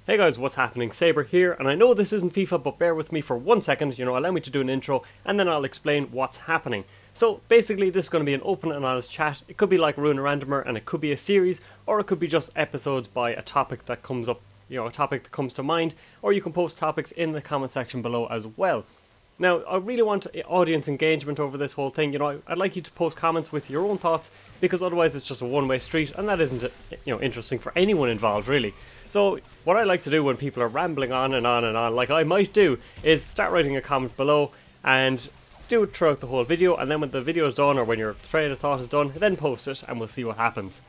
Hey guys, what's happening? Saber here, and I know this isn't FIFA, but bear with me for 1 second, allow me to do an intro, and then I'll explain what's happening. So basically this is going to be an open and honest chat. It could be like Ruin a Randomer, and it could be a series, or it could be just episodes by a topic that comes up, a topic that comes to mind, or you can post topics in the comment section below as well. Now, I really want audience engagement over this whole thing. I'd like you to post comments with your own thoughts, because otherwise it's just a one-way street, and that isn't, interesting for anyone involved, really. So, what I like to do when people are rambling on and on and on, like I might do, is start writing a comment below, and do it throughout the whole video, and then when the video is done, or when your train of thought is done, then post it, and we'll see what happens.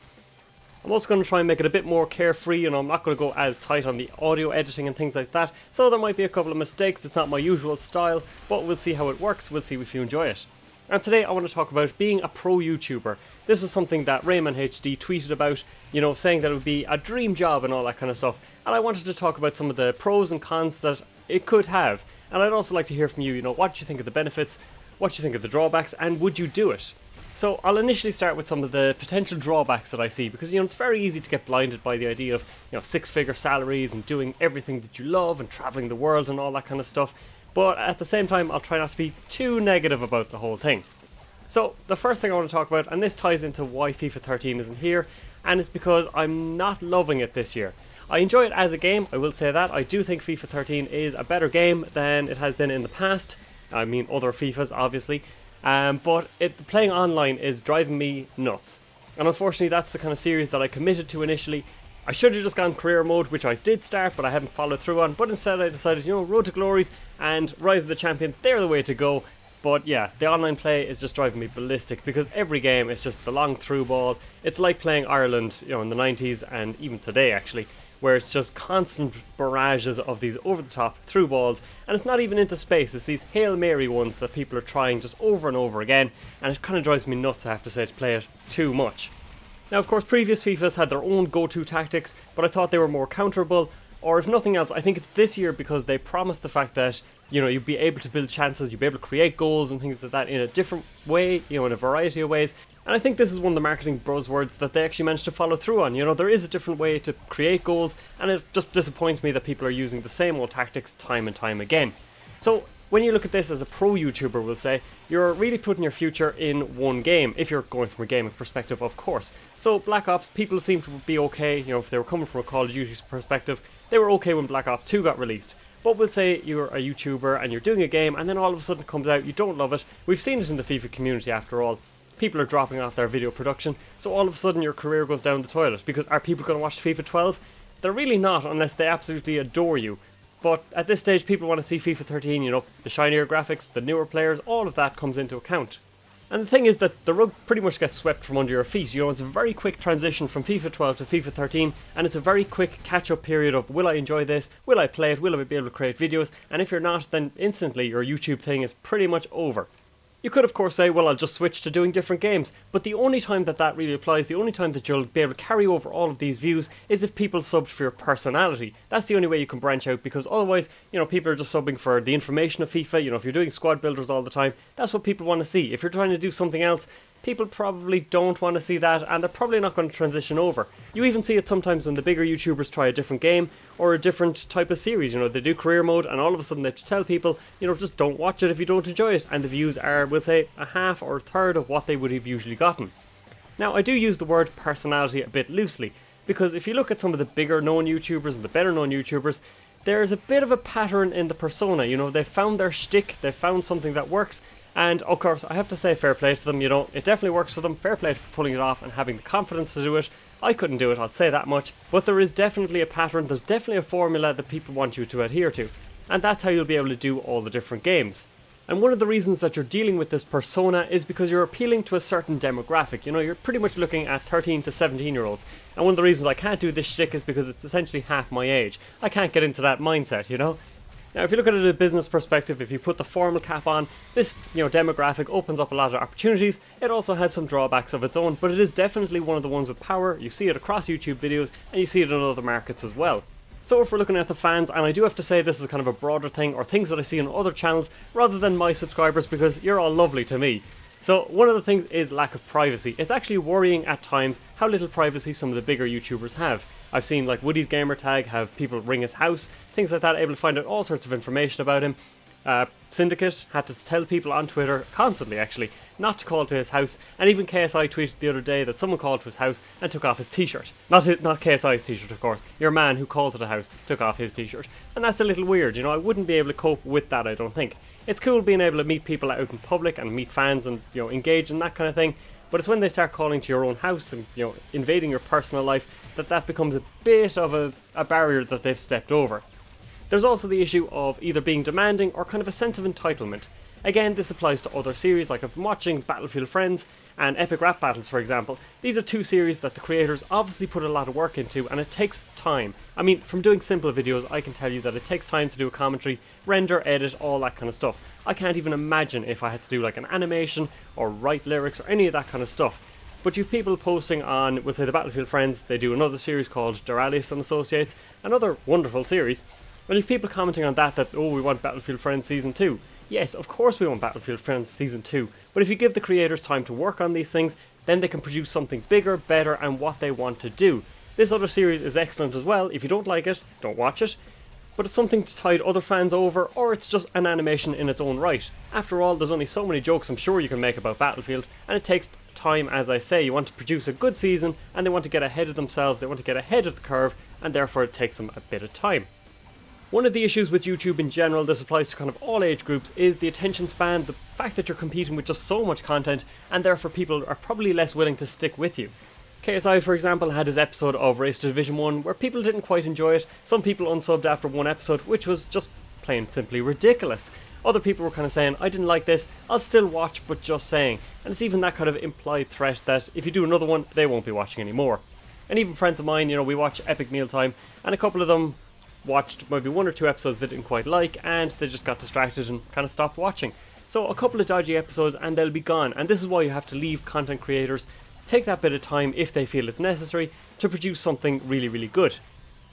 I'm also going to try and make it a bit more carefree, I'm not going to go as tight on the audio editing and things like that, so there might be a couple of mistakes. It's not my usual style, but we'll see how it works, we'll see if you enjoy it. And today I want to talk about being a pro YouTuber. This is something that Rayman HD tweeted about, saying that it would be a dream job and all that kind of stuff, and I wanted to talk about some of the pros and cons that it could have, and I'd also like to hear from you, what do you think of the benefits, what do you think of the drawbacks, and would you do it? So I'll initially start with some of the potential drawbacks that I see, because it's very easy to get blinded by the idea of six-figure salaries and doing everything that you love and traveling the world and all that kind of stuff, but at the same time I'll try not to be too negative about the whole thing. So the first thing I want to talk about, and this ties into why FIFA 13 isn't here, and it's because I'm not loving it this year. I enjoy it as a game, I will say that. I do think FIFA 13 is a better game than it has been in the past. I mean other FIFAs obviously. But playing online is driving me nuts, and unfortunately that's the kind of series that I committed to initially. I should have just gone career mode, which I did start but I haven't followed through on, but instead I decided, Road to Glories and Rise of the Champions, they're the way to go. But yeah, the online play is just driving me ballistic, because every game is just the long through ball. It's like playing Ireland, in the 90s, and even today actually, where it's just constant barrages of these over-the-top through balls, and it's not even into space, it's these Hail Mary ones that people are trying just over and over again, and it kind of drives me nuts, I have to say, to play it too much. Now of course previous FIFAs had their own go-to tactics, but I thought they were more counterable, or if nothing else, I think it's this year because they promised the fact that, you'd be able to build chances, you'd be able to create goals and things like that in a different way, in a variety of ways. And I think this is one of the marketing buzzwords that they actually managed to follow through on. There is a different way to create goals, and it just disappoints me that people are using the same old tactics time and time again. So when you look at this as a pro YouTuber, we'll say, you're really putting your future in one game, if you're going from a gaming perspective, of course. So Black Ops, people seem to be okay, if they were coming from a Call of Duty perspective, they were okay when Black Ops 2 got released. But we'll say you're a YouTuber and you're doing a game, and then all of a sudden it comes out, you don't love it. We've seen it in the FIFA community after all. People are dropping off their video production, so all of a sudden your career goes down the toilet, because are people going to watch FIFA 12? They're really not, unless they absolutely adore you. But at this stage people want to see FIFA 13, the shinier graphics, the newer players, all of that comes into account. And the thing is that the rug pretty much gets swept from under your feet. It's a very quick transition from FIFA 12 to FIFA 13, and it's a very quick catch-up period of, will I enjoy this, will I play it, will I be able to create videos, and if you're not, then instantly your YouTube thing is pretty much over. You could of course say, well, I'll just switch to doing different games, but the only time that really applies, the only time that you'll be able to carry over all of these views is if people subbed for your personality. That's the only way you can branch out, because otherwise, people are just subbing for the information of FIFA. If you're doing squad builders all the time, that's what people want to see. If you're trying to do something else, people probably don't want to see that, and they're probably not going to transition over. You even see it sometimes when the bigger YouTubers try a different game or a different type of series. They do career mode, and all of a sudden they have to tell people, just don't watch it if you don't enjoy it, and the views are, we'll say, a half or a third of what they would have usually gotten. Now I do use the word personality a bit loosely, because if you look at some of the bigger known YouTubers and the better known YouTubers, there's a bit of a pattern in the persona. They've found their shtick, they've found something that works. And of course, I have to say fair play to them, it definitely works for them, fair play for pulling it off and having the confidence to do it. I couldn't do it, I'll say that much, but there is definitely a pattern, there's definitely a formula that people want you to adhere to, and that's how you'll be able to do all the different games. And one of the reasons that you're dealing with this persona is because you're appealing to a certain demographic. You're pretty much looking at 13 to 17 year olds, and one of the reasons I can't do this shtick is because it's essentially half my age. I can't get into that mindset, Now if you look at it at a business perspective, if you put the formal cap on, this demographic opens up a lot of opportunities. It also has some drawbacks of its own, but it is definitely one of the ones with power. You see it across YouTube videos, and you see it in other markets as well. So if we're looking at the fans, and I do have to say this is kind of a broader thing, or things that I see on other channels rather than my subscribers, because you're all lovely to me. So one of the things is lack of privacy. It's actually worrying at times how little privacy some of the bigger YouTubers have. I've seen like Woody's gamertag have people ring his house, things like that, able to find out all sorts of information about him. Syndicate had to tell people on Twitter, constantly actually, not to call to his house, and even KSI tweeted the other day that someone called to his house and took off his t-shirt. Not KSI's t-shirt, of course. Your man who called to the house took off his t-shirt. And that's a little weird, you know, I wouldn't be able to cope with that, I don't think. It's cool being able to meet people out in public and meet fans and, you know, engage in that kind of thing, but it's when they start calling to your own house and, you know, invading your personal life that becomes a bit of a barrier that they've stepped over. There's also the issue of either being demanding or kind of a sense of entitlement. Again, this applies to other series, like I've been watching Battlefield Friends and Epic Rap Battles, for example. These are two series that the creators obviously put a lot of work into, and it takes time. I mean, from doing simple videos, I can tell you that it takes time to do a commentary, render, edit, all that kind of stuff. I can't even imagine if I had to do like an animation or write lyrics or any of that kind of stuff. But you've people posting on, we'll say, the Battlefield Friends. They do another series called Duralius and Associates, another wonderful series. Well, you've people commenting on that, oh, we want Battlefield Friends Season 2. Yes, of course we want Battlefield Friends Season 2, but if you give the creators time to work on these things, then they can produce something bigger, better, and what they want to do. This other series is excellent as well. If you don't like it, don't watch it. But it's something to tide other fans over, or it's just an animation in its own right. After all, there's only so many jokes I'm sure you can make about Battlefield, and it takes time, as I say. You want to produce a good season, and they want to get ahead of themselves, they want to get ahead of the curve, and therefore it takes them a bit of time. One of the issues with YouTube in general, this applies to kind of all age groups, is the attention span, the fact that you're competing with just so much content, and therefore people are probably less willing to stick with you. KSI, for example, had his episode of Race to Division 1 where people didn't quite enjoy it. Some people unsubbed after one episode, which was just plain simply ridiculous. Other people were kind of saying, I didn't like this, I'll still watch, but just saying. And it's even that kind of implied threat that if you do another one, they won't be watching anymore. And even friends of mine, you know, we watch Epic Mealtime, and a couple of them watched maybe one or two episodes they didn't quite like, and they just got distracted and kind of stopped watching. So a couple of dodgy episodes and they'll be gone, and this is why you have to leave content creators take that bit of time, if they feel it's necessary, to produce something really, really good.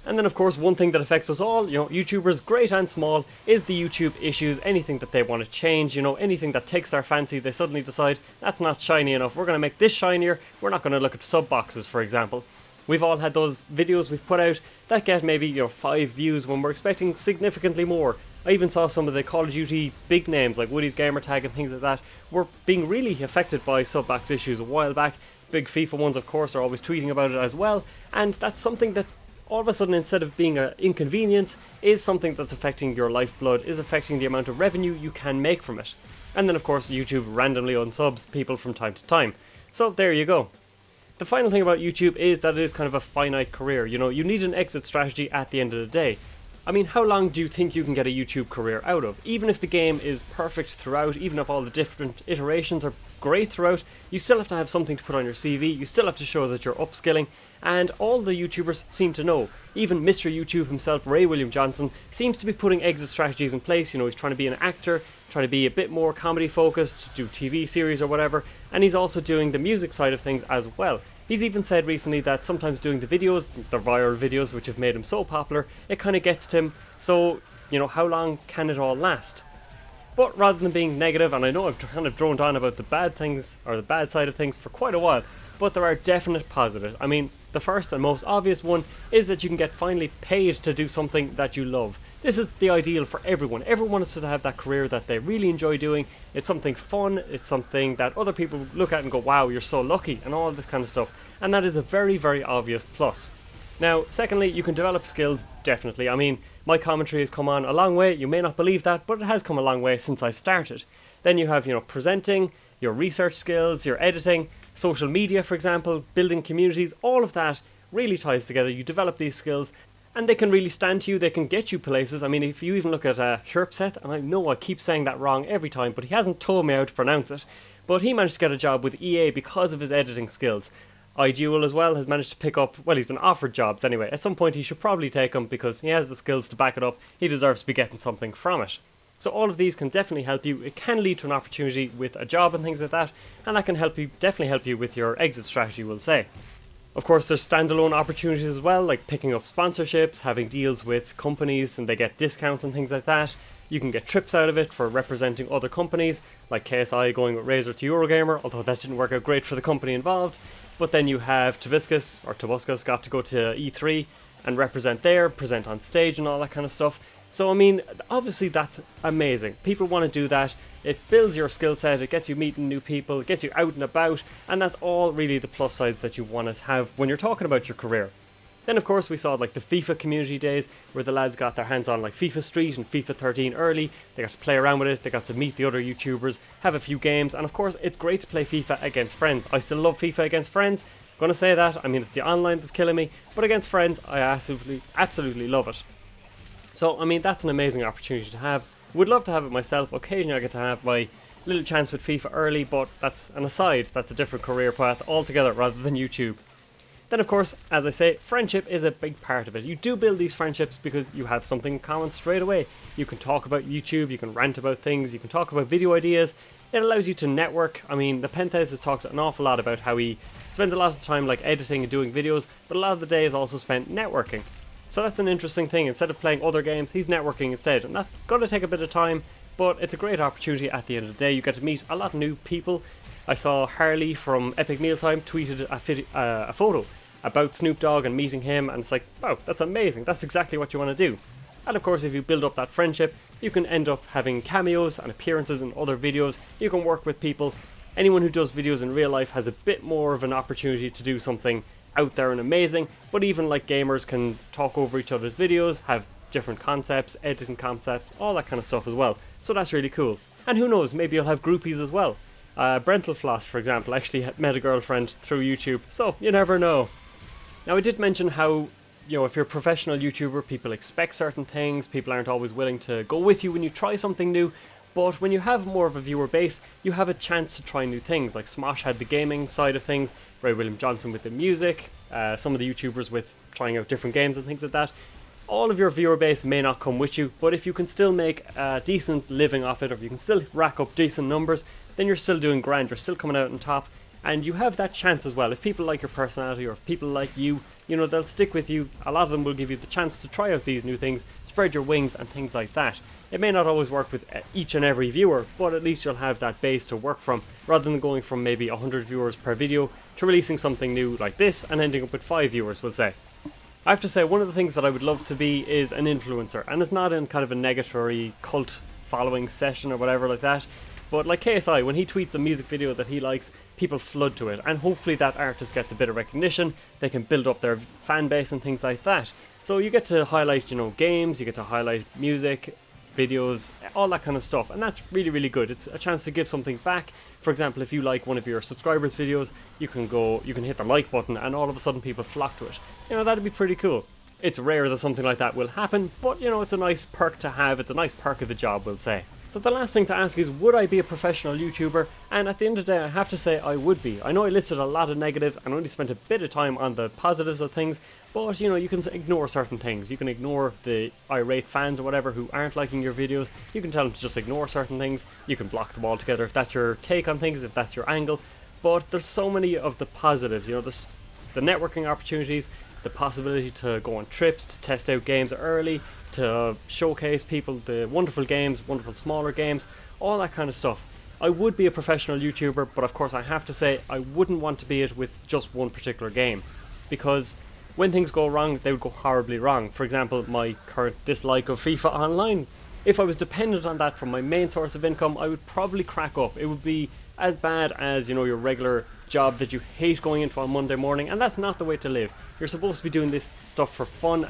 And then of course one thing that affects us all, you know, YouTubers great and small, is the YouTube issues, anything that they want to change, you know, anything that takes their fancy, they suddenly decide, that's not shiny enough, we're going to make this shinier, we're not going to look at sub boxes, for example. We've all had those videos we've put out that get maybe, you know, 5 views when we're expecting significantly more. I even saw some of the Call of Duty big names like Woody's gamertag and things like that were being really affected by sub-box issues a while back. Big FIFA ones, of course, are always tweeting about it as well, and that's something that all of a sudden, instead of being an inconvenience, is something that's affecting your lifeblood, is affecting the amount of revenue you can make from it. And then of course YouTube randomly unsubs people from time to time. So there you go. The final thing about YouTube is that it is kind of a finite career. You know, you need an exit strategy at the end of the day. I mean, how long do you think you can get a YouTube career out of? Even if the game is perfect throughout, even if all the different iterations are great throughout, you still have to have something to put on your CV, you still have to show that you're upskilling, and all the YouTubers seem to know. Even Mr. YouTube himself, Ray William Johnson, seems to be putting exit strategies in place. You know, he's trying to be an actor, trying to be a bit more comedy focused, do TV series or whatever, and he's also doing the music side of things as well. He's even said recently that sometimes doing the videos, the viral videos which have made him so popular, it kind of gets to him. So, you know, how long can it all last? But rather than being negative, and I know I've kind of droned on about the bad things, or the bad side of things for quite a while, but there are definite positives. I mean, the first and most obvious one is that you can get finally paid to do something that you love. This is the ideal for everyone. Everyone wants to have that career that they really enjoy doing. It's something fun, it's something that other people look at and go, wow, you're so lucky, and all this kind of stuff. And that is a very, very obvious plus. Now, secondly, you can develop skills, definitely. I mean, my commentary has come on a long way. You may not believe that, but it has come a long way since I started. Then you have, you know, presenting, your research skills, your editing, social media, for example, building communities, all of that really ties together. You develop these skills, and they can really stand to you, they can get you places. I mean, if you even look at Sherpset, and I know I keep saying that wrong every time, but he hasn't told me how to pronounce it, but he managed to get a job with EA because of his editing skills. Ideal as well has managed to pick up, well, he's been offered jobs anyway. At some point he should probably take them because he has the skills to back it up. He deserves to be getting something from it. So all of these can definitely help you. It can lead to an opportunity with a job and things like that, and that can help you, definitely help you with your exit strategy, we'll say. Of course, there's standalone opportunities as well, like picking up sponsorships, having deals with companies and they get discounts and things like that. You can get trips out of it for representing other companies, like KSI going with Razer to Eurogamer, although that didn't work out great for the company involved. But then you have Tobuscus got to go to E3 and represent there, present on stage and all that kind of stuff. So I mean, obviously that's amazing. People want to do that. It builds your skill set, it gets you meeting new people, it gets you out and about, and that's all really the plus sides that you want to have when you're talking about your career. Then of course we saw like the FIFA community days where the lads got their hands on like FIFA Street and FIFA 13 early. They got to play around with it, they got to meet the other YouTubers, have a few games, and of course it's great to play FIFA against friends. I still love FIFA against friends. I'm gonna say that. I mean, it's the online that's killing me, but against friends I absolutely love it. So I mean, that's an amazing opportunity to have. Would love to have it myself. Occasionally I get to have my little chance with FIFA early, but that's an aside. That's a different career path altogether rather than YouTube. Then of course, as I say, friendship is a big part of it. You do build these friendships because you have something in common straight away. You can talk about YouTube, you can rant about things, you can talk about video ideas. It allows you to network. I mean, the Penthouse has talked an awful lot about how he spends a lot of time like editing and doing videos, but a lot of the day is also spent networking. So that's an interesting thing. Instead of playing other games, he's networking instead, and that's going to take a bit of time, but it's a great opportunity at the end of the day. You get to meet a lot of new people. I saw Harley from Epic Mealtime tweeted a photo about Snoop Dogg and meeting him, and it's like, wow, that's amazing. That's exactly what you want to do. And of course, if you build up that friendship, you can end up having cameos and appearances in other videos. You can work with people. Anyone who does videos in real life has a bit more of an opportunity to do something out there and amazing, but even like gamers can talk over each other's videos, have different concepts, editing concepts, all that kind of stuff as well. So that's really cool. And who knows, maybe you'll have groupies as well. Brentalfloss, for example, actually met a girlfriend through YouTube, so you never know. Now I did mention how, you know, if you're a professional YouTuber, people expect certain things, people aren't always willing to go with you when you try something new, but when you have more of a viewer base, you have a chance to try new things. Like Smosh had the gaming side of things, Ray William Johnson with the music, some of the YouTubers with trying out different games and things like that. All of your viewer base may not come with you, but if you can still make a decent living off it, or if you can still rack up decent numbers, then you're still doing grand, you're still coming out on top, and you have that chance as well. If people like your personality, or if people like you, you know, they'll stick with you. A lot of them will give you the chance to try out these new things, spread your wings and things like that. It may not always work with each and every viewer, but at least you'll have that base to work from, rather than going from maybe 100 viewers per video to releasing something new like this and ending up with 5 viewers, we'll say. I have to say, one of the things that I would love to be is an influencer, and it's not in kind of a negatory cult following session or whatever like that, but like KSI, when he tweets a music video that he likes, people flood to it, and hopefully that artist gets a bit of recognition, they can build up their fan base and things like that. So you get to highlight, you know, games, you get to highlight music, videos, all that kind of stuff, and that's really, really good. It's a chance to give something back. For example, if you like one of your subscribers' videos, you can hit the like button and all of a sudden people flock to it. You know, that'd be pretty cool. It's rare that something like that will happen, but you know, it's a nice perk to have. It's a nice perk of the job, we'll say. So the last thing to ask is, would I be a professional YouTuber? And at the end of the day, I have to say I would be. I know I listed a lot of negatives and only spent a bit of time on the positives of things, but you know, you can ignore certain things. You can ignore the irate fans or whatever who aren't liking your videos. You can tell them to just ignore certain things. You can block them altogether if that's your take on things, if that's your angle. But there's so many of the positives, you know, the networking opportunities, the possibility to go on trips, to test out games early, to showcase people the wonderful games, wonderful smaller games, all that kind of stuff. I would be a professional YouTuber, but of course I have to say I wouldn't want to be it with just one particular game, because when things go wrong, they would go horribly wrong. For example, my current dislike of FIFA Online. If I was dependent on that for my main source of income, I would probably crack up. It would be as bad as, you know, your regular job that you hate going into on Monday morning, and that's not the way to live. You're supposed to be doing this stuff for fun.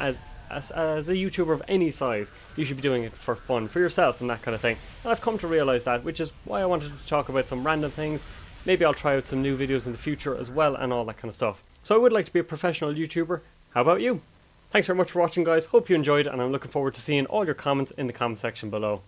As a YouTuber of any size, you should be doing it for fun, for yourself and that kind of thing. And I've come to realise that, which is why I wanted to talk about some random things. Maybe I'll try out some new videos in the future as well and all that kind of stuff. So I would like to be a professional YouTuber. How about you? Thanks very much for watching, guys. Hope you enjoyed, and I'm looking forward to seeing all your comments in the comment section below.